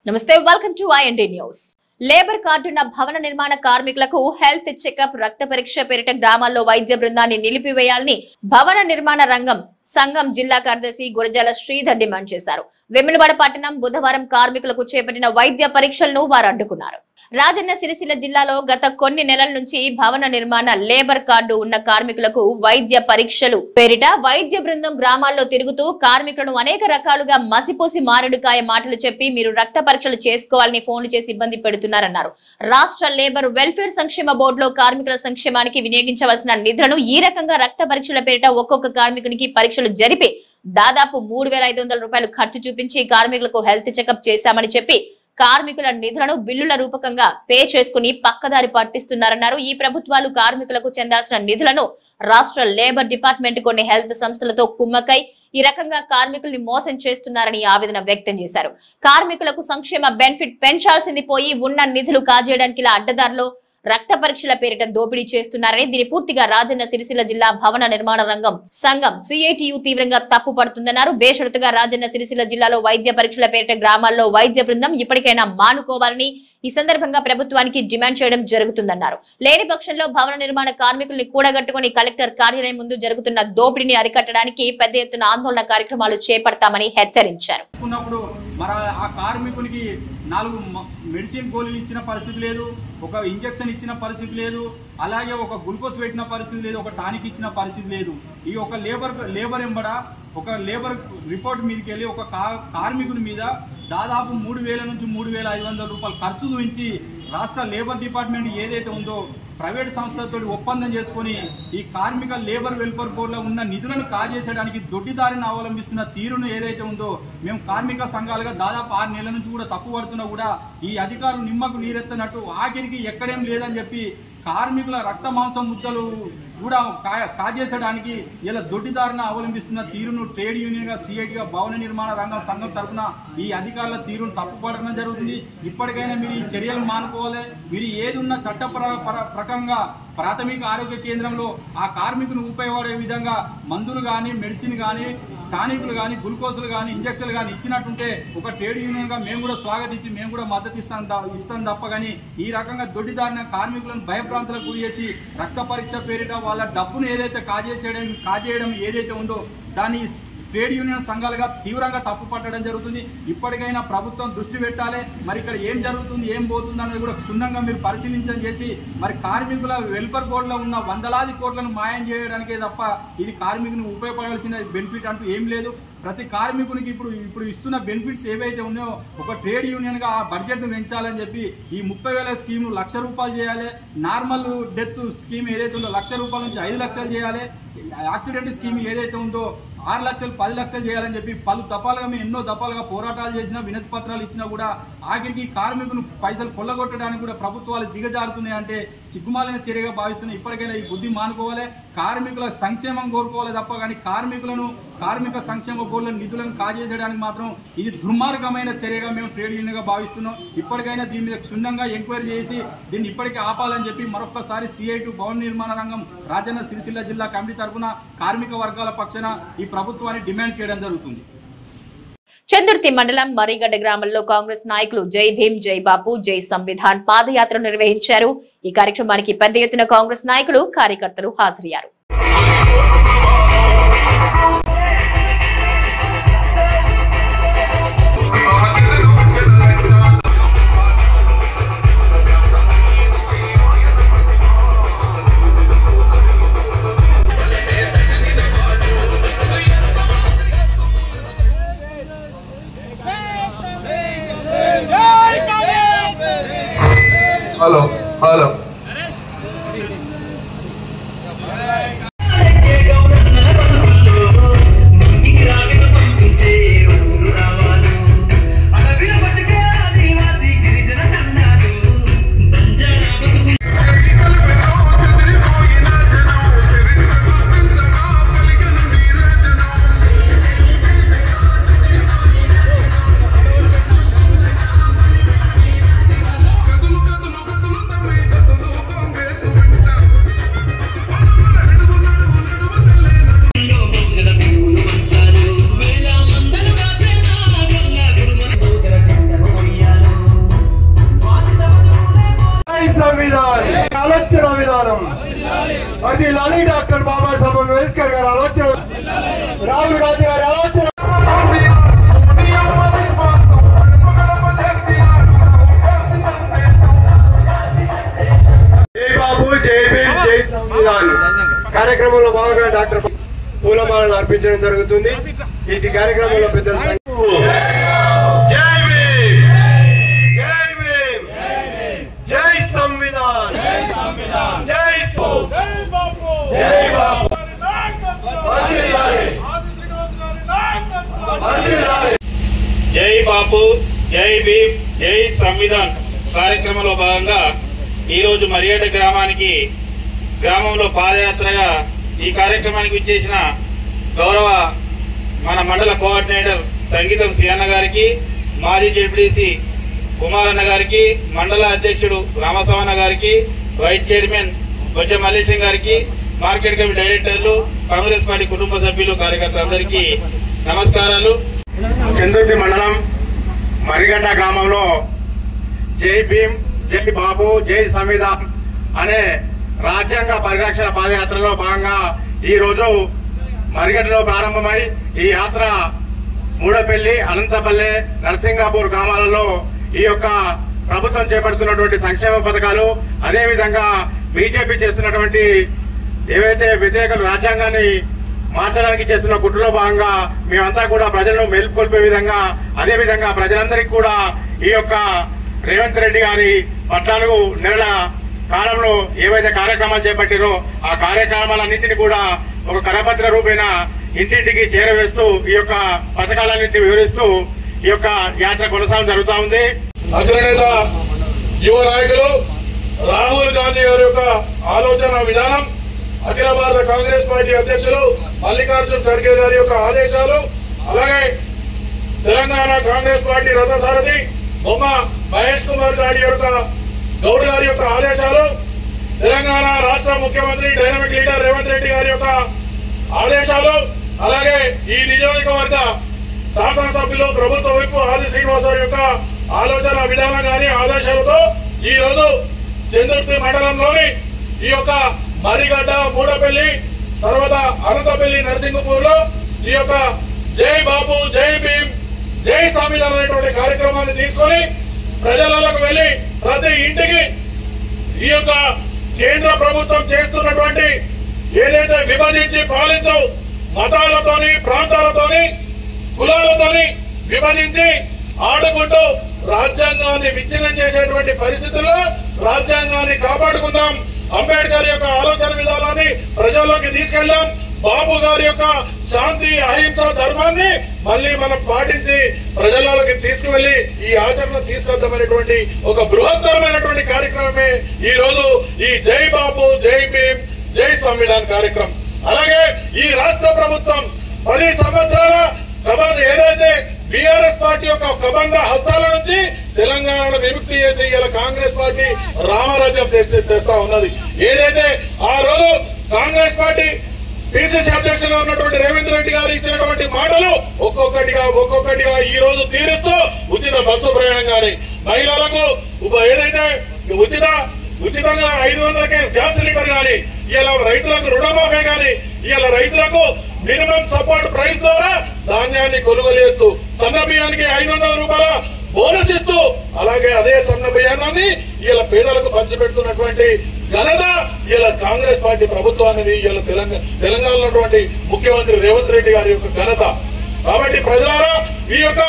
నమస్తే welcome to INT news. Labour కార్డున్న భవన నిర్మాణ కార్మికులకు హెల్త్ చెకప్, రక్త పరీక్ష పేరిట గ్రామాల్లో వైద్య బృందాన్ని నిలిపివేయాలని భవన నిర్మాణ రంగం సంఘం జిల్లా కార్యదర్శి గురజాల శ్రీధర్ డిమాండ్ చేశారు. వేములవాడ పట్టణం బుధవారం కార్మికులకు చేపట్టిన వైద్య పరీక్షలను వారు అడ్డుకున్నారు. రాజన్న సిరిసిల్ల జిల్లాలో గత కొన్ని నెలల నుంచి భవన నిర్మాణ లేబర్ కార్డు ఉన్న కార్మికులకు వైద్య పరీక్షలు పేరిట వైద్య బృందం గ్రామాల్లో తిరుగుతూ కార్మికులను అనేక రకాలుగా మసిపోసి మారేడుకాయ మాటలు చెప్పి మీరు రక్త పరీక్షలు చేసుకోవాలని ఫోన్లు చేసి ఇబ్బంది పెడుతున్నారన్నారు. రాష్ట్ర లేబర్ వెల్ఫేర్ సంక్షేమ బోర్డులో కార్మికుల సంక్షేమానికి వినియోగించవలసిన నిధులను ఈ రకంగా రక్త పరీక్షల పేరిట ఒక్కొక్క కార్మికునికి పరీక్షలు జరిపి దాదాపు 3,500 రూపాయలు ఖర్చు చూపించి కార్మికులకు హెల్త్ చెకప్ చేశామని చెప్పి కార్మికుల నిధులను బిల్లుల రూపకంగా పే చేసుకుని పక్కదారి పట్టిస్తున్నారన్నారు. ఈ ప్రభుత్వాలు కార్మికులకు చెందాల్సిన నిధులను రాష్ట్ర లేబర్ డిపార్ట్మెంట్ కొన్ని హెల్త్ సంస్థలతో కుమ్మకై ఈ రకంగా కార్మికుల్ని మోసం చేస్తున్నారని ఆవేదన వ్యక్తం చేశారు. కార్మికులకు సంక్షేమ బెనిఫిట్ పెంచాల్సింది పోయి ఉన్న నిధులు కాజేయడానికి ఇలా అడ్డదారిలో రక్త పరీక్షల పేరిట దోపిడీ చేస్తున్నారని, దీని పూర్తిగా రాజన్న సిరిసిల్ల జిల్లా భవన నిర్మాణ రంగం సంఘం సిఐటియు తీవ్రంగా తప్పు పడుతుందన్నారు. బేషరతుగా రాజన్న సిరిసిల్ల జిల్లాలో వైద్య పరీక్షల పేరిట గ్రామాల్లో వైద్య బృందం ఇప్పటికైనా మానుకోవాలని ఈ సందర్భంగా ప్రభుత్వానికి డిమాండ్ చేయడం జరుగుతుందన్నారు. లేని పక్షంలో భవన నిర్మాణ కార్మికుల్ని కూడగట్టుకుని కలెక్టర్ కార్యాలయం ముందు జరుగుతున్న దోపిడీని అరికట్టడానికి పెద్ద ఎత్తున ఆందోళన కార్యక్రమాలు చేపడతామని హెచ్చరించారు. నాలుగు మెడిసిన్ గోళీలు ఇచ్చిన పరిస్థితి లేదు, ఒక ఇంజెక్షన్ ఇచ్చిన పరిస్థితి లేదు, అలాగే ఒక గ్లూకోజ్ పెట్టిన పరిస్థితి లేదు, ఒక టానిక్ ఇచ్చిన పరిస్థితి లేదు. ఈ ఒక లేబర్ ఎంబడ ఒక లేబర్ రిపోర్ట్ మీదకి వెళ్ళి ఒక కార్మికుని మీద దాదాపు 3,000 నుంచి 3,500 రూపాయలు ఖర్చు చూపించి రాష్ట్ర లేబర్ డిపార్ట్మెంట్ ఏదైతే ఉందో ప్రైవేట్ సంస్థలతో ఒప్పందం చేసుకుని ఈ కార్మిక లేబర్ వెల్ఫేర్ బోర్డులో ఉన్న నిధులను కాజేసేయడానికి దొడ్డిదారిని అవలంబిస్తున్న తీరును ఏదైతే ఉందో మేము కార్మిక సంఘాలుగా దాదాపు 6 నెలల నుంచి కూడా తప్పు పడుతున్నా కూడా ఈ అధికారులు నిమ్మకు నీరెత్తనట్టు ఆఖరికి ఎక్కడేం లేదని చెప్పి కార్మికుల రక్త మాంసం ముద్దలు కూడా కాజేసడానికి ఇలా దొడ్డిదారిన అవలంబిస్తున్న తీరును ట్రేడ్ యూనియన్గా సిఐటిగా భవన నిర్మాణ రంగ సంఘం తరఫున ఈ అధికారుల తీరును తప్పుపడడం జరుగుతుంది. ఇప్పటికైనా మీరు ఈ చర్యలు మానుకోవాలి. మీరు ఏదున్న చట్ట ప్రకారంగా ప్రాథమిక ఆరోగ్య కేంద్రంలో ఆ కార్మికును ఉపయోగపడే విధంగా మందులు కానీ, మెడిసిన్ కానీ, టానిక్లు కానీ, గ్లూకోజులు కానీ, ఇంజక్షన్లు కానీ ఇచ్చినట్టుంటే ఒక ట్రేడ్ యూనియన్గా మేము కూడా స్వాగతించి మేము కూడా మద్దతు ఇస్తాం తప్ప కానీ ఈ రకంగా దొడ్డిదారిన కార్మికులను భయభ్రాంతులకు గురి చేసి రక్త పరీక్ష పేరిట వాళ్ళ డబ్బును ఏదైతే కాజేయడం ఏదైతే ఉందో దాన్ని ట్రేడ్ యూనియన్ సంఘాలుగా తీవ్రంగా తప్పు పట్టడం జరుగుతుంది. ఇప్పటికైనా ప్రభుత్వం దృష్టి పెట్టాలి. మరి ఇక్కడ ఏం జరుగుతుంది, ఏం పోతుంది అనేది కూడా క్షుణ్ణంగా మీరు పరిశీలించడం చేసి మరి కార్మికుల వెల్ఫేర్ బోర్డులో ఉన్న వందలాది కోట్లను మాయం చేయడానికే తప్ప ఇది కార్మికునికి ఉపయోగపడాల్సిన బెనిఫిట్ అంటూ ఏం లేదు. ప్రతి కార్మికునికి ఇప్పుడు ఇస్తున్న బెనిఫిట్స్ ఏవైతే ఉన్నాయో ఒక ట్రేడ్ యూనియన్గా ఆ బడ్జెట్ను పెంచాలని చెప్పి ఈ 30,000 స్కీమ్ 1,00,000 రూపాయలు చేయాలి. నార్మల్ డెత్ స్కీమ్ ఏదైతే ఉందో 1,00,000 రూపాయల నుంచి 5 లక్షలు చేయాలి. యాక్సిడెంట్ స్కీమ్ ఏదైతే ఉందో 6 లక్షలు 10 లక్షలు చేయాలని చెప్పి పలు దఫాలుగా మేము ఎన్నో దఫాలుగా పోరాటాలు చేసినా, వినతి పత్రాలు ఇచ్చినా కూడా ఆఖరికి కార్మికులు పైసలు కొల్లగొట్టడానికి కూడా ప్రభుత్వాలు దిగజారుతున్నాయి అంటే సిగ్గుమాలిన చర్యగా భావిస్తున్నాయి. ఇప్పటికైనా ఈ బుద్ధి మానుకోవాలి. కార్మికుల సంక్షేమం కోరుకోవాలి తప్ప కానీ కార్మిక సంక్షేమ బోర్డుల నిధులను కాజేసేయడానికి మాత్రం ఇది దుర్మార్గమైన చర్యగా మేము ట్రేడ్ యూనియన్గా భావిస్తున్నాం. ఇప్పటికైనా దీని మీద క్షుణ్ణంగా ఎంక్వైరీ చేసి దీన్ని ఇప్పటికీ ఆపాలని చెప్పి మరొకసారి సిఐటి భవన నిర్మాణ రంగం రాజన్న సిరిసిల్ల జిల్లా కమిటీ తరఫున కార్మిక వర్గాల పక్షాన ఈ ప్రభుత్వాన్ని డిమాండ్ చేయడం జరుగుతుంది. చందుర్తి మండలం మరిగడ్డ గ్రామంలో కాంగ్రెస్ నాయకులు జై భీమ్, జై బాపు, జై సంవిధాన్ పాదయాత్ర నిర్వహించారు. ఈ కార్యక్రమానికి పెద్ద ఎత్తున కాంగ్రెస్ నాయకులు, కార్యకర్తలు హాజరయ్యారు. హలో ఆలోచన విధానం, వర్ధిల్లాలి డాక్టర్ బాబాసాహెబ్ అంబేద్కర్ గారి ఆలోచన, రాహుల్ గాంధీ గారి ఆలోచన. జై బాబు, జై భీమ్, జై సంవిధాన్ కార్యక్రమంలో భాగంగా డాక్టర్ పూలమాలను అర్పించడం జరుగుతుంది. ఈ కార్యక్రమంలో పెద్దలు జై భీమ్, జై భీమ్, జై సంవిధాన్, జై బాబు, జై బాబు, జై బాపు, జై భీమ్, జై సంవిధాన్ కార్యక్రమంలో భాగంగా ఈరోజు మరియాడ గ్రామంలో పాదయాత్రగా ఈ కార్యక్రమానికి విచ్చేసిన గౌరవ మన మండల కోఆర్డినేటర్ సంగీతం సియన్న గారికి, మాజీ జెడ్పీటీసీ కుమారన్న గారికి, మండల అధ్యక్షుడు రామస్వామి గారికి, వైస్ చైర్మన్ బొజ్జ మల్లేశం గారికి, మార్కెట్ కమిటీ డైరెక్టర్లు, కాంగ్రెస్ పార్టీ కుటుంబ సభ్యులు, కార్యకర్తలందరికీ నమస్కారాలు. చంద్రుతి మండలం మరిగడ్డ గ్రామంలో జై భీమ్, జై బాబు, జై సంవిధాన్ అనే రాజ్యాంగ పరిరక్షణ పాదయాత్రలో భాగంగా ఈ రోజు మరిగడ్డలో ప్రారంభమై ఈ యాత్ర మూడపల్లి, అనంతపల్లె, నర్సింగాపూర్ గ్రామాలలో ఈ యొక్క ప్రభుత్వం చేపడుతున్నటువంటి సంక్షేమ పథకాలు, అదేవిధంగా బీజేపీ చేస్తున్నటువంటి ఏవైతే వ్యతిరేకలు రాజ్యాంగాన్ని మార్చడానికి చేస్తున్న కుట్రలో భాగంగా మేమంతా కూడా ప్రజలను మేల్కొల్పే విధంగా, అదేవిధంగా ప్రజలందరికీ కూడా ఈ యొక్క రేవంత్ రెడ్డి గారి 14 నెలల కాలంలో ఏవైతే కార్యక్రమాలు చేపట్టారో ఆ కార్యక్రమాలన్నింటినీ కూడా ఒక కరపత్ర రూపేణ ఇంటింటికి చేరవేస్తూ ఈ యొక్క పథకాలన్నింటినీ వివరిస్తూ ఈ యొక్క యాత్ర కొనసాగడం జరుగుతూ ఉంది. అగ్రనేత యువ నాయకులు రాహుల్ గాంధీ గారి యొక్క ఆలోచన విధానం, అఖిల భారత కాంగ్రెస్ పార్టీ అధ్యక్షులు మల్లికార్జున్ ఖర్గే గారి యొక్క ఆదేశాలు, అలాగే తెలంగాణ కాంగ్రెస్ పార్టీ రథసారథి బొమ్మ మహేష్ కుమార్ గౌడ్ గారి యొక్క ఆదేశాలు, తెలంగాణ రాష్ట్ర ముఖ్యమంత్రి డైనమిక్ లీడర్ రేవంత్ రెడ్డి గారి యొక్క ఆదేశాలు, అలాగే ఈ నియోజకవర్గ శాసనసభ్యులు ప్రభుత్వ విప్ ఆది శ్రీనివాసరావు యొక్క ఆలోచన విధానం గాని ఆదేశాలతో ఈ రోజు చంద్రుతి మండలంలోని ఈ యొక్క మరిగడ్డ, మూడపల్లి, తర్వాత అనంతపల్లి, నర్సింగపూర్ లో ఈ యొక్క జై బాబు, జై భీమ్, జై సంవిధాన్ అనేటువంటి కార్యక్రమాన్ని తీసుకొని ప్రజలకు వెళ్లి ప్రతి ఇంటికి ఈ యొక్క కేంద్ర ప్రభుత్వం చేస్తున్నటువంటి ఏదైతే విభజించి పాలించు మతాలతోని, ప్రాంతాలతోని, కులాలతోని విభజించి ఆడుకుంటూ రాజ్యాంగాన్ని విచ్ఛిన్నం చేసేటువంటి పరిస్థితుల్లో రాజ్యాంగాన్ని కాపాడుకుందాం, అంబేద్కర్ యొక్క ఆలోచన విధానాన్ని ప్రజల్లోకి తీసుకెళ్దాం, బాబు గారి యొక్క శాంతి అహింస ధర్మాన్ని మళ్ళీ మనం పాటించి ప్రజలలోకి తీసుకువెళ్లి ఈ ఆచరణ తీసుకొద్దామనేటువంటి ఒక బృహత్తరమైనటువంటి కార్యక్రమమే ఈ రోజు ఈ జై బాబు, జై భీమ్, జై సంవిధాన్ కార్యక్రమం. అలాగే ఈ రాష్ట్ర ప్రభుత్వం 10 సంవత్సరాల ఏదైతే బీఆర్ఎస్ పార్టీ యొక్క కబంధ హస్తాల నుంచి తెలంగాణను విముక్తి చేసి ఇలా కాంగ్రెస్ పార్టీ రామరాజ్యం తెస్తా ఉన్నది. ఏదైతే ఆ రోజు కాంగ్రెస్ పార్టీ పిసిసి అధ్యక్షులుగా ఉన్నటువంటి రేవంత్ రెడ్డి గారు ఇచ్చినటువంటి మాటలు ఒక్కొక్కటిగా ఈ రోజు తీరుస్తూ ఉచిత బస్సు ప్రయాణం గాని, మహిళలకు ఏదైతే ఉచితంగా 500కే గ్యాస్ సిలిండర్ గాని, ఇలా రైతులకు రుణమాఫీ గాని, ఇలా రైతులకు మినిమం సపోర్ట్ ప్రైస్ ద్వారా ధాన్యాన్ని కొనుగోలు చేస్తూ సన్న బియ్యానికి 500 రూపాయల బోనస్ ఇస్తూ, అలాగే అదే సన్న బియ్యాన్ని ఇలా పేదలకు పంచిపెడుతున్నటువంటి ఘనత ఇలా కాంగ్రెస్ పార్టీ ప్రభుత్వానికి, ఇలా తెలంగాణలో ఉన్నటువంటి ముఖ్యమంత్రి రేవంత్ రెడ్డి గారి యొక్క ఘనత. కాబట్టి ప్రజలారా ఈ యొక్క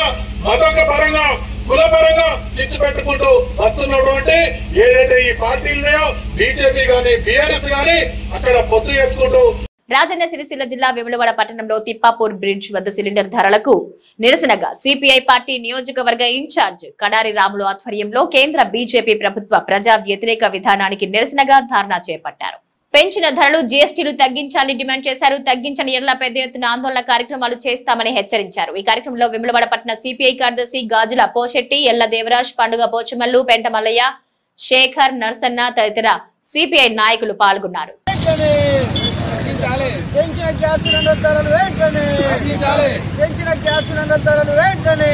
మతక పరంగా, కుల పరంగా చిచ్చు పెట్టుకుంటూ వస్తున్నటువంటి ఏదైతే ఈ పార్టీలు ఉన్నాయో బీజేపీ గాని, బీఆర్ఎస్ గాని అక్కడ పొత్తు చేసుకుంటూ రాజన్న సిరిసిల్ల జిల్లా వేములవాడ పట్టణంలో తిప్పాపూర్ బ్రిడ్జ్ వద్ద సిలిండర్ ధరలకు నిరసనగా సిపిఐ పార్టీ నియోజకవర్గ ఇన్ఛార్జ్ కడారి రాములు ఆధ్వర్యంలో కేంద్ర బీజేపీ ప్రభుత్వ ప్రజా వ్యతిరేక విధానానికి నిరసనగా ధర్నా చేపట్టారు. పెంచిన ధరలు, జీఎస్టీలు తగ్గించాలని డిమాండ్ చేశారు. తగ్గించని ఎడల పెద్ద ఎత్తున ఆందోళన కార్యక్రమాలు చేస్తామని హెచ్చరించారు. ఈ కార్యక్రమంలో వేములవాడ పట్టణ సిపిఐ కార్యదర్శి గాజుల పోషెట్టి, ఎల్ల దేవరాజ్, పండుగ పోచమల్లు, పెంట మల్లయ్య, శేఖర్, నర్సన్న తదితర సిపిఐ నాయకులు పాల్గొన్నారు. పెంచిన గ్యాస్ సిలిండర్ ధరలు వెంటనే పెంచిన గ్యాస్ సిలిండర్ ధరలు వెంటనే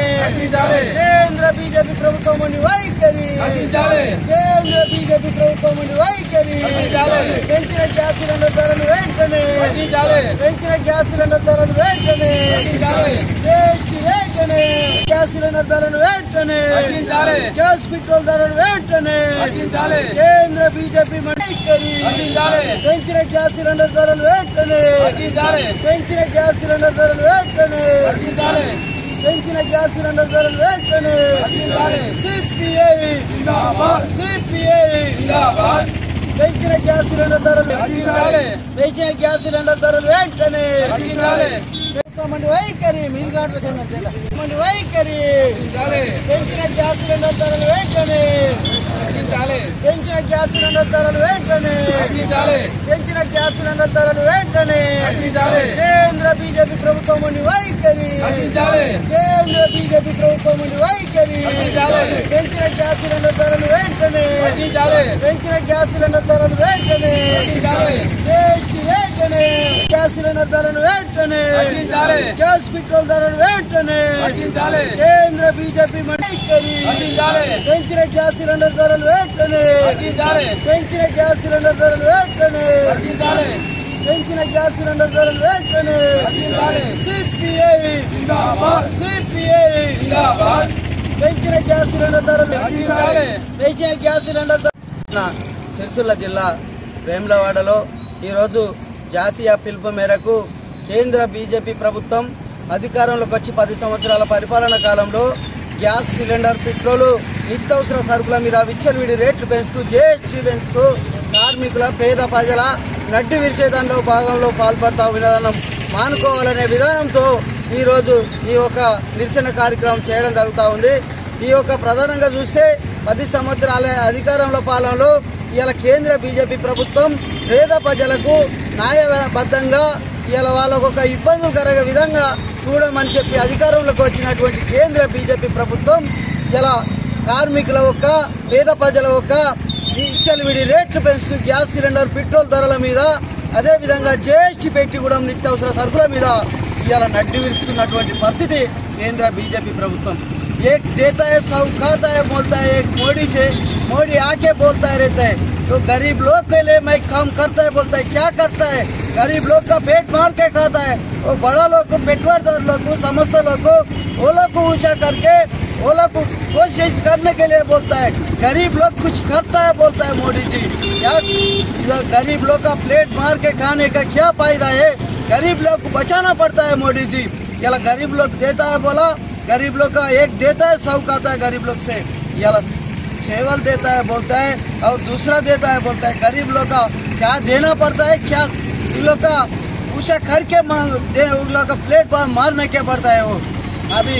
కేంద్ర బీజేపీ ప్రభుత్వం వైఖరి కేంద్ర బీజేపీ ప్రభుత్వం వైఖరి వైఖరి పెంచిన గ్యాస్ సిలిండర్ ధరలు వెంటనే పెంచిన గ్యాస్ సిలిండర్ ధరలు వెంటనే వెంటనే గ్యాస్ సిలిండర్ ధరలు వెంటనే గ్యాస్ పెట్రోల్ ధరలు వెంటనే కేంద్ర బీజేపీ వైఖరి పెంచిన గ్యాస్ సిలిండర్ ధరలు వెంటనే పెంచిన గ్యాస్ సిలిండర్ ధరలు వెంటనే పెంచిన గ్యాస్ సిలిండర్ ధరలు వెంటనే సిపిఐ పెంచిన గ్యాస్ సిలిండర్ ధరలు పెంచిన గ్యాస్ సిలిండర్ ధరలు వెంటనే వైఖరి మీరుగాట్ల మంది వైఖరి పెంచిన గ్యాస్ సిలిండర్ ధరలు వెంటనే పెంచిన గ్యాస్ సిలిండర్ ధరలు వెంటనే పెంచిన గ్యాస్ సిలిండర్ ధరలు వెంటనే కేంద్ర బీజేపీ ప్రభుత్వం వైఖరి కేంద్ర బీజేపీ ప్రభుత్వం వైఖరి పెంచిన గ్యాస్ సిలిండర్ ధరలు వెంటనే పెంచిన గ్యాస్ సిలిండర్ ధరలు వెంటనే వెంటనే గ్యాస్ సిలిండర్ ధరలు వెంటనే గ్యాస్ పెట్రోల్ ధరలు వెంటనే కేంద్ర బీజేపీ వైఖరి పెంచిన గ్యాస్ సిలిండర్ ధరలు వెంటనే పెంచిన గ్యాస్ సిలిండర్ ధరలు వెంటనే పెంచిన గ్యాస్ సిలిండర్ ధరలు వెంటనే సిపిఐ పెంచిన గ్యాస్ సిలిండర్ ధరలు పెంచిన గ్యాస్ సిలిండర్ సిరిసిల్ల జిల్లా వేములవాడలో ఈరోజు జాతీయ పిలుపు మేరకు కేంద్ర బీజేపీ ప్రభుత్వం అధికారంలోకి వచ్చి 10 సంవత్సరాల పరిపాలన కాలంలో గ్యాస్ సిలిండర్ పెట్రోలు నిత్యావసర సరుకుల మీద విచ్చలవిడి రేట్లు పెంచుతూ జీఎస్టీ పెంచుతూ కార్మికుల పేద ప్రజల నడ్డి విరిచేదానిలో భాగంలో పాల్పడతా విధానం మానుకోవాలనే విధానంతో ఈరోజు ఈ యొక్క నిరసన కార్యక్రమం చేయడం జరుగుతూ ఉంది. ఈ యొక్క ప్రధానంగా చూస్తే 10 సంవత్సరాల అధికారంలో పాలనలో ఇలా కేంద్ర బీజేపీ ప్రభుత్వం పేద ప్రజలకు న్యాయబద్ధంగా ఇలా వాళ్ళకు ఒక ఇబ్బందులు కలిగే విధంగా చూడమని చెప్పి అధికారంలోకి వచ్చినటువంటి కేంద్ర బీజేపీ ప్రభుత్వం ఇలా కార్మికుల యొక్క పేద ప్రజల యొక్క విచ్చలవిడి రేట్లు పెంచుతూ గ్యాస్ సిలిండర్ పెట్రోల్ ధరల మీద అదేవిధంగా జీఎస్టీ పెట్టి కూడా నిత్యావసర సరుకుల మీద ఇలా నడ్డి విరుస్తున్నటువంటి పరిస్థితి కేంద్ర బీజేపీ ప్రభుత్వం. एक देता है सब खाता है बोलता है, एक मोदी आके बोलता है रहता है तो गरीब लोग के लिए मैं काम करता है बोलता है. क्या करता है? गरीब लोग का पेट मार के खाता है. वो बड़ा लोग को पेटवारदार लोग को समस्त लोग को वो लोग को ऊंचा करके वो लोग को कोशिश करने के लिए बोलता है. गरीब लोग कुछ करता है बोलता है मोदी जी. क्या गरीब लोग का प्लेट मार के खाने का क्या फायदा है? गरीब लोग को बचाना पड़ता है मोदी जी. या गरीब लोग देता है बोला, गरीब लोग का एक देता है सब खाता है गरीब लोग से. या छेवल देता है बोलता है और दूसरा देता है बोलता है. गरीब लोग का क्या देना पड़ता है? क्या इन लोग का ऊंचा करके उन लोग का प्लेट पर मारने के पड़ता है. वो अभी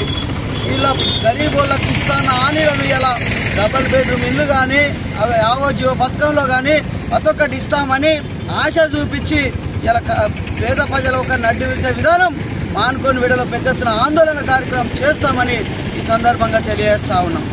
ఇలా గరీబ్ వాళ్ళకి ఇస్తాను హామీలను ఇలా డబుల్ బెడ్రూమ్ ఇల్లు కానీ అవి ఆవోజీవ పథకంలో కానీ ఒక్కొక్కటి ఇస్తామని ఆశ చూపించి ఇలా పేద ప్రజల ఒక నడ్డి విరిచే విధానం మానుకొని విడలో పెద్ద ఎత్తున ఆందోళన కార్యక్రమం చేస్తామని ఈ సందర్భంగా తెలియజేస్తా ఉన్నాం.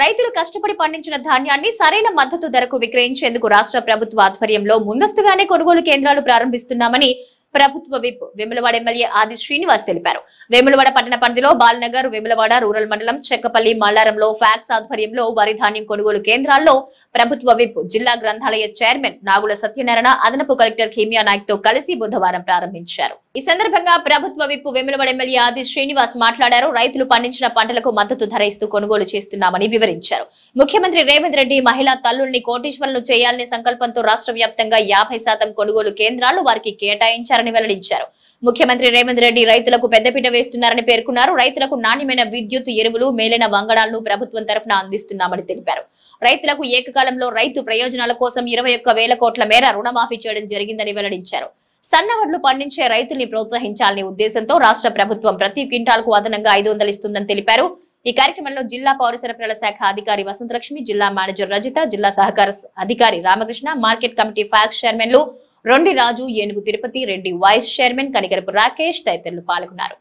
రైతులు కష్టపడి పండించిన ధాన్యాన్ని సరైన మద్దతు ధరకు విక్రయించేందుకు రాష్ట్ర ప్రభుత్వ ఆధ్వర్యంలో ముందస్తుగానే కొనుగోలు కేంద్రాలు ప్రారంభిస్తున్నామని ప్రభుత్వ విప్ వేములవాడ ఎమ్మెల్యే ఆది శ్రీనివాస్ తెలిపారు. వేములవాడ పట్టణ పరిధిలో బాలనగర్, వేములవాడ రూరల్ మండలం, చెక్కపల్లి, మల్లారంలో ఫ్యాక్స్ ఆధ్వర్యంలో వరి ధాన్యం కొనుగోలు కేంద్రాల్లో ప్రభుత్వ విప్ జిల్లా గ్రంథాలయ చైర్మన్ నాగుల సత్యనారాయణ అదనపు కలెక్టర్ కిమియా నాయక్ తో కలిసి బుధవారం ప్రారంభించారు. ఈ సందర్భంగా ప్రభుత్వ విప్ వేములవాడ ఎమ్మెల్యే ఆది శ్రీనివాస్ మాట్లాడారు. రైతులు పండించిన పంటలకు మద్దతు ధర ఇస్తూ కొనుగోలు చేస్తున్నామని వివరించారు. ముఖ్యమంత్రి రేవంత్ రెడ్డి మహిళా తల్లుల్ని కోటీశ్వరులను చేయాలనే సంకల్పంతో రాష్ట్ర వ్యాప్తంగా 50% కొనుగోలు కేంద్రాలు వారికి కేటాయించారని వెల్లడించారు. ముఖ్యమంత్రి రేవంత్ రెడ్డి రైతులకు పెద్దపీట వేస్తున్నారని పేర్కొన్నారు. రైతులకు నాణ్యమైన విద్యుత్, ఎరువులు, మేలైన వంగడాలను ప్రభుత్వం తరఫున అందిస్తున్నామని తెలిపారు. రైతులకు ఏకకాలంలో రైతు ప్రయోజనాల కోసం 21,000 కోట్ల మేర రుణమాఫీ చేయడం జరిగిందని వెల్లడించారు. సన్నవడ్లు పండించే రైతుల్ని ప్రోత్సహించాలనే ఉద్దేశంతో రాష్ట్ర ప్రభుత్వం ప్రతి క్వింటాల్కు అదనంగా 500 ఇస్తుందని తెలిపారు. ఈ కార్యక్రమంలో జిల్లా పౌర సరఫరాల శాఖ అధికారి వసంతలక్ష్మి, జిల్లా మేనేజర్ రజిత, జిల్లా సహకార అధికారి రామకృష్ణ, మార్కెట్ కమిటీ ఫ్యాక్స్ చైర్మన్లు రొండి రాజు, ఏనుగు తిరుపతి రెడ్డి, వైస్ చైర్మన్ కనిగరపు రాకేష్ తదితరులు పాల్గొన్నారు.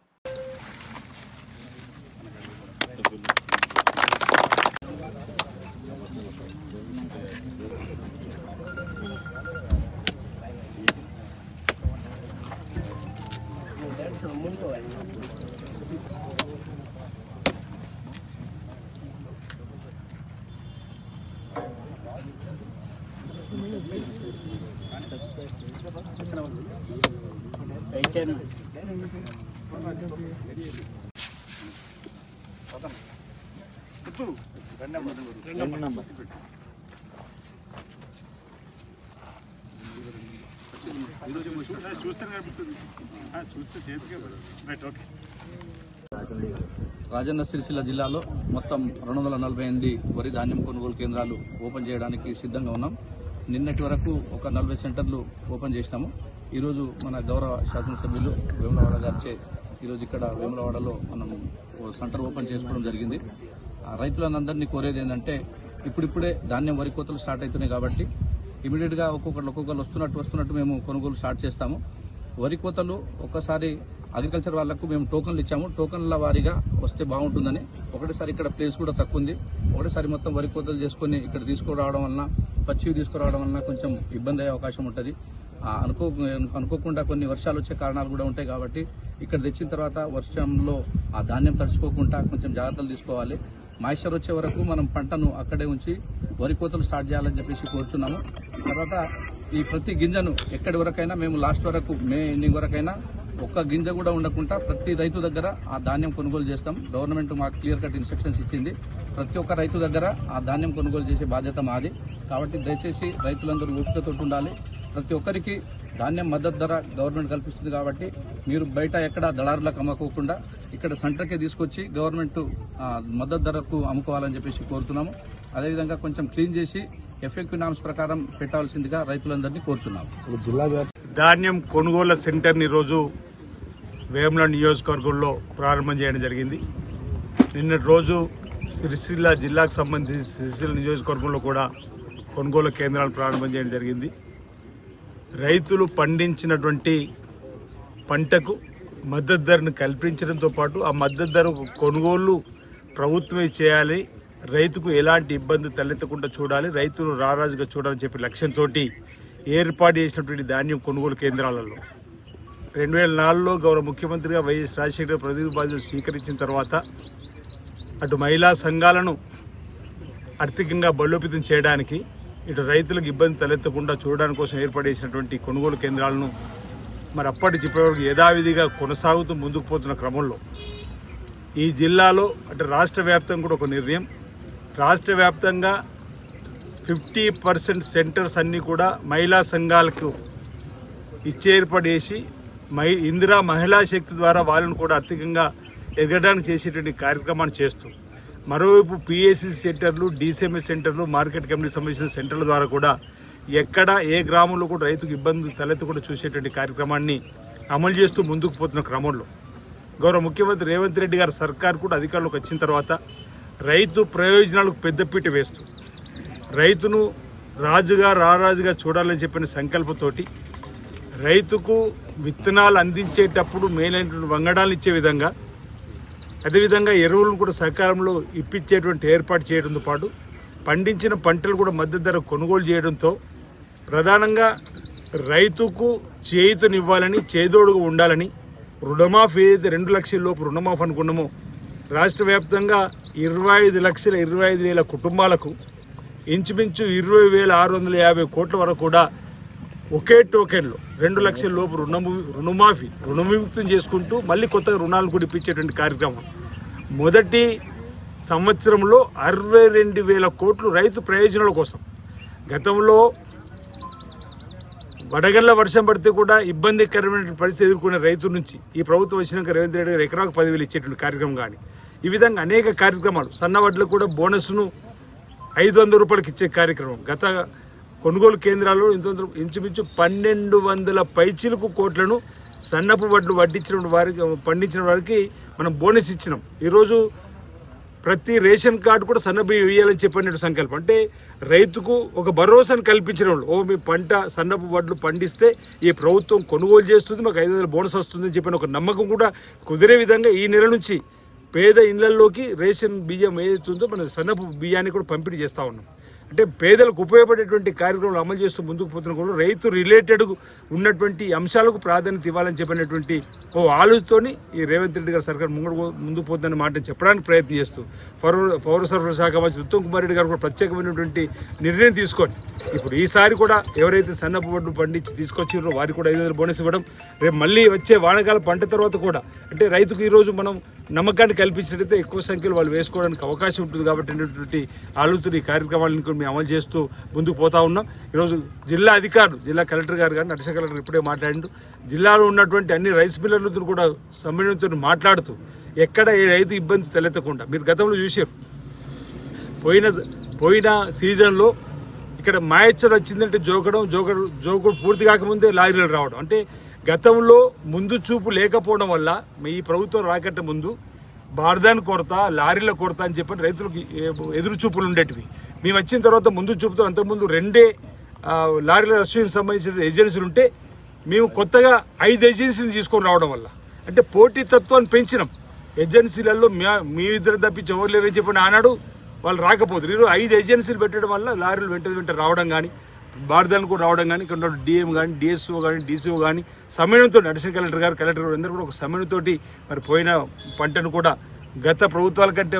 రాజన్న సిరిసిల్ల జిల్లాలో మొత్తం 248 వరి ధాన్యం కొనుగోలు కేంద్రాలు ఓపెన్ చేయడానికి సిద్ధంగా ఉన్నాం. నిన్నటి వరకు ఒక 40 సెంటర్లు ఓపెన్ చేసినాము. ఈరోజు మన గౌరవ శాసనసభ్యులు వేములవాడ గారిచే ఈరోజు ఇక్కడ వేములవాడలో మనం సెంటర్ ఓపెన్ చేసుకోవడం జరిగింది. రైతులందరినీ కోరేది ఏంటంటే ఇప్పుడిప్పుడే ధాన్యం వరి కోతలు స్టార్ట్ అవుతున్నాయి కాబట్టి ఇమీడియట్ గా ఒక్కొక్కరు వస్తున్నట్టు మేము కొనుగోలు స్టార్ట్ చేస్తాము. వరి కోతలు ఒక్కసారి అగ్రికల్చర్ వాళ్లకు మేము టోకన్లు ఇచ్చాము. టోకన్ల వారీగా వస్తే బాగుంటుందని ఒకటేసారి ఇక్కడ ప్లేస్ కూడా తక్కువ ఉంది. ఒకటేసారి మొత్తం వరి కోతలు చేసుకుని ఇక్కడ తీసుకురావడం వలన పచ్చివి తీసుకురావడం వలన కొంచెం ఇబ్బంది అయ్యే అవకాశం ఉంటుంది. అనుకోకుండా కొన్ని వర్షాలు వచ్చే కారణాలు కూడా ఉంటాయి కాబట్టి ఇక్కడ తెచ్చిన తర్వాత వర్షంలో ఆ ధాన్యం తడిచిపోకుండా కొంచెం జాగ్రత్తలు తీసుకోవాలి. మాయిశ్చర్ వచ్చే వరకు మనం పంటను అక్కడే ఉంచి వరి కోతలు స్టార్ట్ చేయాలని చెప్పేసి కోరుచున్నాము. తర్వాత ఈ ప్రతి గింజను ఎక్కడి వరకైనా మేము లాస్ట్ వరకు మే ఎండింగ్ వరకైనా ఒక్క గింజ కూడా ఉండకుండా ప్రతి రైతు దగ్గర ఆ ధాన్యం కొనుగోలు చేస్తాం. గవర్నమెంట్ మాకు క్లియర్ కట్ ఇన్స్ట్రక్షన్స్ ఇచ్చింది. ప్రతి ఒక్క రైతు దగ్గర ఆ ధాన్యం కొనుగోలు చేసే బాధ్యత మాది. కాబట్టి దయచేసి రైతులందరూ ఓపికతో ఉండాలి. ప్రతి ఒక్కరికి ధాన్యం మద్దతు ధర గవర్నమెంట్ కల్పిస్తుంది కాబట్టి మీరు బయట ఎక్కడ దళారులకు అమ్ముకోకుండా ఇక్కడ సెంటర్కే తీసుకొచ్చి గవర్నమెంట్ మద్దతు ధరకు అమ్ముకోవాలని చెప్పేసి కోరుతున్నాము. అదేవిధంగా కొంచెం క్లీన్ చేసి ఎఫెక్టివ్ నామ్స్ ప్రకారం పెట్టాల్సిందిగా రైతులందరినీ కోరుతున్నాము. ధాన్యం కొనుగోళ్ల సెంటర్ని ఈరోజు వేముల నియోజకవర్గంలో ప్రారంభం చేయడం జరిగింది. నిన్నటి రోజు సిరిసిల్ల జిల్లాకు సంబంధించి సిరిసిల్ల నియోజకవర్గంలో కూడా కొనుగోలు కేంద్రాలు ప్రారంభం చేయడం జరిగింది. రైతులు పండించినటువంటి పంటకు మద్దతు ధరను కల్పించడంతో పాటు ఆ మద్దతు ధర కొనుగోళ్లు ప్రభుత్వమే చేయాలి, రైతుకు ఎలాంటి ఇబ్బంది తలెత్తకుండా చూడాలి, రైతులు రారాజుగా చూడాలని చెప్పి లక్ష్యంతో ఏర్పాటు చేసినటువంటి ధాన్యం కొనుగోలు కేంద్రాలలో 2004లో గౌరవ ముఖ్యమంత్రిగా వైఎస్ రాజశేఖర ప్రతినిధి బాధ్యతలు స్వీకరించిన తర్వాత అటు మహిళా సంఘాలను ఆర్థికంగా బలోపేతం చేయడానికి ఇటు రైతులకు ఇబ్బంది తలెత్తకుండా చూడడానికి కోసం ఏర్పాటు చేసినటువంటి కొనుగోలు కేంద్రాలను మరి అప్పటికి ఇప్పటివరకు యథావిధిగా కొనసాగుతూ ముందుకు పోతున్న క్రమంలో ఈ జిల్లాలో అంటే రాష్ట్ర వ్యాప్తంగా కూడా ఒక నిర్ణయం, రాష్ట్ర వ్యాప్తంగా 50% సెంటర్స్ అన్నీ కూడా మహిళా సంఘాలకు ఏర్పాటు చేసి ఇందిరా మహిళా శక్తి ద్వారా వాళ్ళను కూడా ఆర్థికంగా ఎదగడానికి చేసేటువంటి కార్యక్రమాన్ని చేస్తూ మరోవైపు పిఎస్సి సెంటర్లు, డిసిఎంఎస్ సెంటర్లు, మార్కెట్ కమిటీకి సంబంధించిన సెంటర్ల ద్వారా కూడా ఎక్కడ ఏ గ్రామంలో కూడా రైతుకు ఇబ్బంది తలెత్తకుండా చూసేటువంటి కార్యక్రమాన్ని అమలు చేస్తూ ముందుకు పోతున్న క్రమంలో గౌరవ ముఖ్యమంత్రి రేవంత్ రెడ్డి గారి సర్కార్ కూడా అధికారంలోకి వచ్చిన తర్వాత రైతు ప్రయోజనాలకు పెద్దపీట వేస్తూ రైతును రారాజుగా చూడాలని చెప్పిన సంకల్పంతోటి రైతుకు విత్తనాలు అందించేటప్పుడు మేలైనటువంటి వంగడాలు ఇచ్చే విధంగా అదేవిధంగా ఎరువులను కూడా సకాలంలో ఇప్పించేటువంటి ఏర్పాటు చేయడంతో పాటు పండించిన పంటలు కూడా మద్దతు ధర కొనుగోలు చేయడంతో ప్రధానంగా రైతుకు చేయూతనివ్వాలని, చేదోడుగా ఉండాలని, రుణమాఫీ ఏదైతే 2 లక్షల లోపు రుణమాఫీ అనుకున్నామో రాష్ట్ర వ్యాప్తంగా 25,25,000 కుటుంబాలకు ఇంచుమించు 20,650 కోట్ల వరకు కూడా ఒకే టోకెన్లో 2 లక్షల లోపు రుణమాఫీ రుణవిముక్తం చేసుకుంటూ మళ్ళీ కొత్తగా రుణాలు కూడా ఇప్పించేటువంటి కార్యక్రమం మొదటి సంవత్సరంలో 62,000 కోట్లు రైతు ప్రయోజనాల కోసం. గతంలో వడగళ్ల వర్షం పడితే కూడా ఇబ్బందికరమైన పరిస్థితి ఎదుర్కొనే రైతు నుంచి ఈ ప్రభుత్వం వచ్చినాక రేవంత్ రెడ్డి గారు ఎకరాకు 10,000 ఇచ్చేటువంటి కార్యక్రమం కానీ ఈ విధంగా అనేక కార్యక్రమాలు, సన్నవడ్లకు కూడా బోనస్ను 500 రూపాయలకి ఇచ్చే కార్యక్రమం, గత కొనుగోలు కేంద్రాల్లో ఇంచుమించు 1,200 పైచిలకు కోట్లను సన్నపు వడ్లు పండించిన వారికి మనం బోనస్ ఇచ్చినాం. ఈరోజు ప్రతి రేషన్ కార్డు కూడా సన్నబియ్యం వేయాలని చెప్పినట్టు సంకల్పం. అంటే రైతుకు ఒక భరోసాను కల్పించిన వాళ్ళు, మీ పంట సన్నపు వడ్లు పండిస్తే ఈ ప్రభుత్వం కొనుగోలు చేస్తుంది, మాకు 500 బోనస్ వస్తుందని చెప్పిన ఒక నమ్మకం కూడా కుదిరే విధంగా ఈ నెల నుంచి పేద ఇళ్లలోకి రేషన్ బియ్యం ఏదైతుందో మన సన్నపు బియ్యాన్ని కూడా పంపిణీ చేస్తూ ఉన్నాం. అంటే పేదలకు ఉపయోగపడేటువంటి కార్యక్రమాలు అమలు చేస్తూ ముందుకు పోతున్న కూడా రైతు రిలేటెడ్ ఉన్నటువంటి అంశాలకు ప్రాధాన్యత ఇవ్వాలని చెప్పినటువంటి ఓ ఆలోచనతోని ఈ రేవంత్ రెడ్డి గారి సర్కార్ ముందుకు పోతుందన్న మాట చెప్పడానికి ప్రయత్నం చేస్తూ పౌర సరఫరా శాఖ మంత్రి ఉత్తమ్ కుమార్ రెడ్డి గారు కూడా ప్రత్యేకమైనటువంటి నిర్ణయం తీసుకొని ఇప్పుడు ఈసారి కూడా ఎవరైతే సన్నపు వడ్లు పండించి తీసుకొచ్చారో వారికి కూడా 5,000 బోనస్ ఇవ్వడం, రేపు మళ్ళీ వచ్చే వానకాల పంట తర్వాత కూడా అంటే రైతుకు ఈరోజు మనం నమ్మకాన్ని కల్పించినట్లయితే ఎక్కువ సంఖ్యలో వాళ్ళు వేసుకోవడానికి అవకాశం ఉంటుంది కాబట్టి అనేటువంటి ఆలోచన ఈ కార్యక్రమాలను మేము అమలు చేస్తూ ముందుకు పోతా ఉన్నాం. ఈరోజు జిల్లా అధికారులు, జిల్లా కలెక్టర్ గారు కానీ అడిషనల్ కలెక్టర్ ఇప్పుడే మాట్లాడిండు, జిల్లాలో ఉన్నటువంటి అన్ని రైస్ మిల్లర్లతో కూడా సమ్మేళనంతో మాట్లాడుతూ ఎక్కడ ఏ రైతు ఇబ్బంది తలెత్తకుండా, మీరు గతంలో చూశారు పోయిన సీజన్లో ఇక్కడ మాయచ్చర్ వచ్చిందంటే జోకుడు పూర్తి కాకముందే లారీలు రావడం, అంటే గతంలో ముందు చూపు లేకపోవడం వల్ల ఈ ప్రభుత్వం రాకట్ట ముందు బార్దాన్ కొరత, లారీల కొరత అని చెప్పి రైతులకు ఎదురు చూపులు ఉండేటివి. మేము వచ్చిన తర్వాత ముందు చూపుతో అంతకుముందు 2 లారీల రష్యన్కి సంబంధించిన ఏజెన్సీలు ఉంటే మేము కొత్తగా 5 ఏజెన్సీలు తీసుకొని రావడం వల్ల అంటే పోటీతత్వాన్ని పెంచినాం. ఏజెన్సీలలో మీ ఇద్దరు తప్పించి ఎవరు లేరని చెప్పిన ఆనాడు వాళ్ళు రాకపోతున్నారు. ఈరోజు 5 ఏజెన్సీలు పెట్టడం వల్ల లారీలు వెంట రావడం కానీ, బార్దాన్ కూడా రావడం కానీ, ఇక్కడ డిఎం కానీ, డిఎస్ఓ కానీ, డీసీఓ కానీ సమన్వయంతో అడిషనల్ కలెక్టర్ గారు అందరూ కూడా ఒక సమన్వయంతో మరి పోయిన పంటను కూడా గత ప్రభుత్వాల కంటే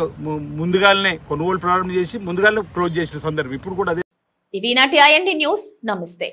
ముందుగానే కొనుగోలు ప్రారంభం చేసి ముందుగానే క్లోజ్ చేసిన సందర్భం ఇప్పుడు కూడా అదే. ఇవి నాటి IND న్యూస్. నమస్తే.